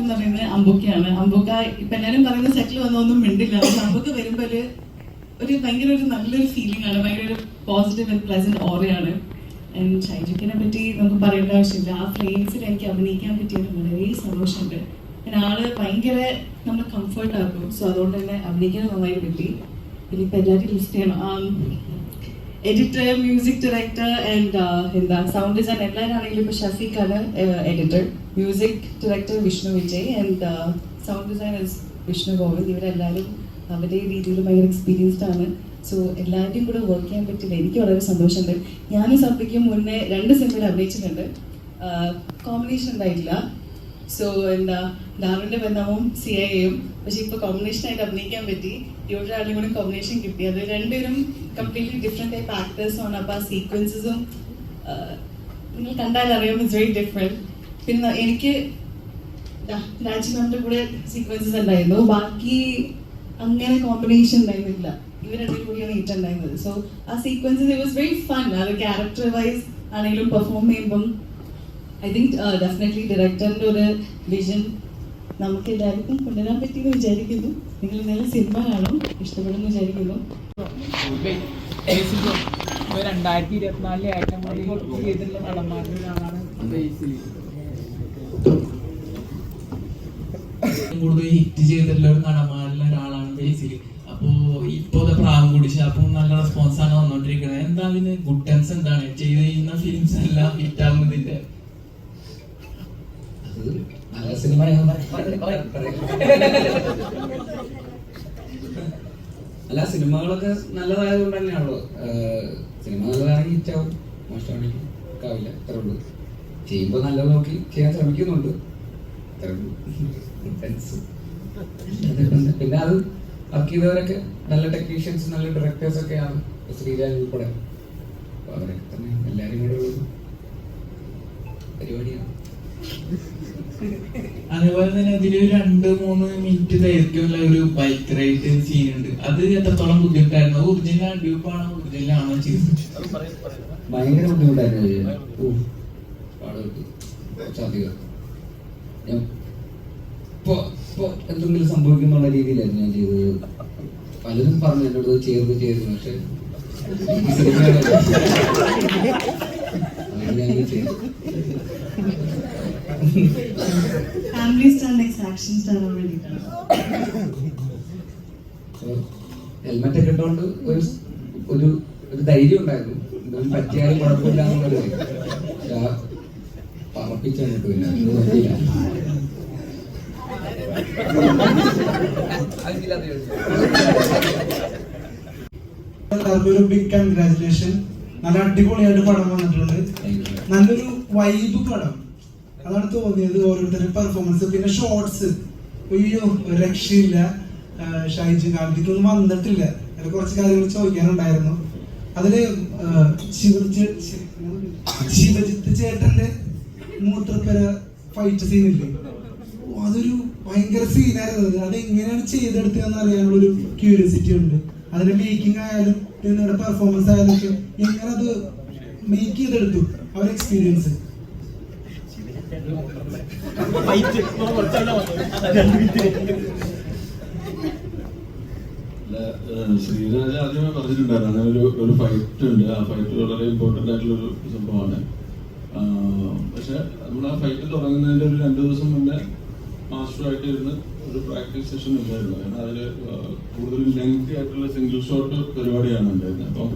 എന്ന് പറയുന്നത് അമ്പുക്കയാണ്. അമ്പുക്ക ഇപ്പൊ എല്ലാരും പറയുന്ന സെറ്റിൽ വന്നൊന്നും മിണ്ടില്ല. പക്ഷെ അമ്പുക്ക വരുമ്പോ ഒരു ഭയങ്കര ഒരു നല്ലൊരു ഫീലിംഗ് ആണ്, ഭയങ്കര ഒരു പോസിറ്റീവ് ആൻഡ് പ്ലസന്റ് ഓറയാണ്. ആൻഡ് ഷൈജുക്കിനെ പറ്റി നമുക്ക് പറയേണ്ട ആവശ്യമില്ല. ആ ഫ്രെയിംസിൽ എനിക്ക് അഭിനയിക്കാൻ പറ്റിയത് വളരെ സന്തോഷമുണ്ട്. പിന്നെ ആള് ഭയങ്കര നമ്മളെ കംഫർട്ട് ആക്കും. സോ അതുകൊണ്ട് തന്നെ അഭിനയിക്കാൻ നന്നായി പറ്റി. ഇനിയിപ്പോൾ എല്ലാവരും ലിസ്റ്റ് ചെയ്യണം. എഡിറ്റർ, മ്യൂസിക് ഡയറക്ടർ ആൻഡ് എന്താ സൗണ്ട് ഡിസൈൻ എല്ലാവരാണെങ്കിലും ഇപ്പോൾ ഷഫീഖാണ് editor, music director Vishnu Vijay and sound design Vishnu Govind. ഇവരെല്ലാവരും അവരുടെ രീതിയിൽ ഭയങ്കര എക്സ്പീരിയൻസ്ഡ് ആണ്. സോ എല്ലാവരുടെയും കൂടെ വർക്ക് ചെയ്യാൻ പറ്റില്ല, എനിക്ക് വളരെ സന്തോഷമുണ്ട്. ഞാനും സഭയ്ക്കും മുന്നേ 2 സിനിമയിൽ അഭിനയിച്ചിട്ടുണ്ട്, കോമ്പിനേഷൻ ഉണ്ടായിട്ടില്ല. സോ എന്താ ഡാവിൻ്റെ ബന്ധവും CIA-യും, പക്ഷെ ഇപ്പോൾ കോമ്പിനേഷനായിട്ട് അഭിനയിക്കാൻ പറ്റി. ഇവിടെ ആളും കൂടി കോമ്പിനേഷൻ കിട്ടി. അത് രണ്ടുപേരും കംപ്ലീറ്റ്ലി ഡിഫറെൻറ്റ് ടൈപ്പ് ആക്ടേഴ്സാണ്. അപ്പോൾ ആ സീക്വൻസസും നിങ്ങൾ കണ്ടാൽ അറിയാം, ഇറ്റ്സ് വെരി ഡിഫറെൻറ്റ്. പിന്നെ എനിക്ക് രാജ്യങ്ങളുടെ കൂടെ സീക്വൻസസ് ഉണ്ടായിരുന്നു, ബാക്കി അങ്ങനെ കോമ്പിനേഷൻ ഉണ്ടായിരുന്നില്ല. ഇവരുടെ കൂടിയാണ് ഉണ്ടായിരുന്നത്. സോ ആ sequences it was very fun. അത് ക്യാരക്ടർ വൈസ് ആണെങ്കിലും പെർഫോം ചെയ്യുമ്പം ഐ തിങ്ക് ഡെഫിനറ്റ്ലി ഡയറക്ടറിൻ്റെ ഒരു വിഷൻ നമുക്ക് എല്ലാവർക്കും കൊണ്ടുവരാൻ പറ്റിയെന്ന് വിചാരിക്കുന്നു. നിങ്ങൾ നല്ല സിനിമ കാണും, ഇഷ്ടപ്പെടുമെന്ന് വിചാരിക്കുന്നു. 2024 ഏറ്റവും കൂടുതൽ ചെയ്തിട്ടുള്ള നടന്മാരിൽ ഒരാളാണ് ബേസിലി. കൂടുതൽ ഹിറ്റ് ചെയ്തിട്ടുള്ള ഒരു നടന്മാരിൽ ഒരാളാണ് ബേസിലി. അപ്പോ ഇപ്പോ പ്രാവും കുടിച്ച് അപ്പൊ നല്ല റെസ്പോൺസ് ആണ് വന്നോണ്ടിരിക്കുന്നത്. എന്താ അതിന് ഗുഡൻസ് എന്താണ് ചെയ്യുന്ന ഫിലിംസ് എല്ലാം ഹിറ്റ് ആവുന്നതിന്റെ? നല്ല സിനിമ അല്ല, സിനിമകളൊക്കെ നല്ലതായത് കൊണ്ട് തന്നെയാണല്ലോ. സിനിമ നല്ലതാണെങ്കിൽ ഹിറ്റാവും, മോശമാണെങ്കിൽ ആവില്ല. അത്രേ ഉള്ളൂ. ചെയ്യുമ്പോൾ നല്ലത് നോക്കി ചെയ്യാൻ ശ്രമിക്കുന്നുണ്ട്. പിന്നെ അത് വർക്ക് ചെയ്തവരൊക്കെ നല്ല ടെക്നീഷ്യൻസ്, നല്ല ഡയറക്ടേഴ്സ് ഒക്കെയാണ്, ശ്രീരാജ് ഉൾപ്പെടെ. അപ്പൊ അവരൊക്കെ തന്നെ എല്ലാവരും കൂടെ ഉള്ള പരിപാടിയാണ്. അതേപോലെ തന്നെ അതിലൊരു 2-3 മിനിറ്റ് ദൈർഘ്യമുള്ള ഒരു ബൈക്ക് റൈഡ് സീൻ ഉണ്ട്. അത് എത്രത്തോളം ബുദ്ധിമുട്ടായിരുന്നു? ഒറിജിനൽ ഡ്യൂപ്പാണോ ഒറിജിനലാണോ ചെയ്തത്? ഭയങ്കര ബുദ്ധിമുട്ടായിരുന്നു. പാടുപെട്ടു കുറച്ചധികം. ഞാൻ ഇപ്പൊ എന്തെങ്കിലും സംഭവിക്കുന്നുള്ള രീതിയിലായിരുന്നു ഞാൻ ചെയ്തത്. പലരും പറഞ്ഞു എന്നോട് ചെയ്തു, പക്ഷെ ഹെൽമെറ്റ് ഒക്കെ ഇട്ടുകൊണ്ട് ഒരു ധൈര്യം ഉണ്ടായിരുന്നു, എന്തെങ്കിലും പറ്റിയാലും കുഴപ്പമില്ല എന്നുള്ളത്. പറപ്പിച്ചിട്ട് പിന്നെ ഒരു ബിഗ് കൺഗ്രാജുലേഷൻ. നല്ല അടിപൊളിയായിട്ട് പടം വന്നിട്ടുണ്ട്. നല്ലൊരു വൈബ് പടം, അതാണ് തോന്നിയത്. ഓരോരുത്തരുടെ പെർഫോമൻസ്, പിന്നെ ഷോർട്സ്, അയ്യോ രക്ഷയില്ല. ഷൈജു കാലത്തേക്കൊന്നും വന്നിട്ടില്ല. അതിൽ കുറച്ച് കാര്യങ്ങൾ ചോദിക്കാനുണ്ടായിരുന്നു. അതില് ശിവജിത്ത് ചേട്ടന്റെ മൂത്രപ്പര ഫൈറ്റ് സീനില്ലേ, അതൊരു ഭയങ്കര സീനായിരുന്നു. അതെങ്ങനെയാണ് ചെയ്തെടുത്തതെന്ന് അറിയാനുള്ളൊരു ക്യൂരിയോസിറ്റി ഉണ്ട്. അതിന്റെ മേക്കിംഗ് ആയാലും നിങ്ങളുടെ പെർഫോമൻസ് ആയാലും ഒക്കെ എങ്ങനെ അത് മേക്ക് ചെയ്തെടുത്തു, അവരുടെ എക്സ്പീരിയൻസ്. ശ്രീരാജ് ആദ്യമേ പറഞ്ഞിട്ടുണ്ടായിരുന്നു അങ്ങനെ ഒരു ഫൈറ്റ് ഉണ്ട്. ആ ഫൈറ്റ് വളരെ ഇമ്പോർട്ടൻ്റ് ആയിട്ടുള്ളൊരു സംഭവമാണ്. പക്ഷെ നമ്മൾ ആ ഫൈറ്റ് തുടങ്ങുന്നതിൻ്റെ ഒരു 2 ദിവസം മുന്നേ മാസ്റ്ററുമായിട്ട് ഇരുന്ന് ഒരു പ്രാക്ടീസ് സെഷൻ ഉണ്ടായിരുന്നു. കാരണം അതിൽ കൂടുതലും ലെങ്തി ആയിട്ടുള്ള സിംഗിൾ ഷോട്ട് പരിപാടിയാണ് ഉണ്ടായിരുന്നത്. അപ്പം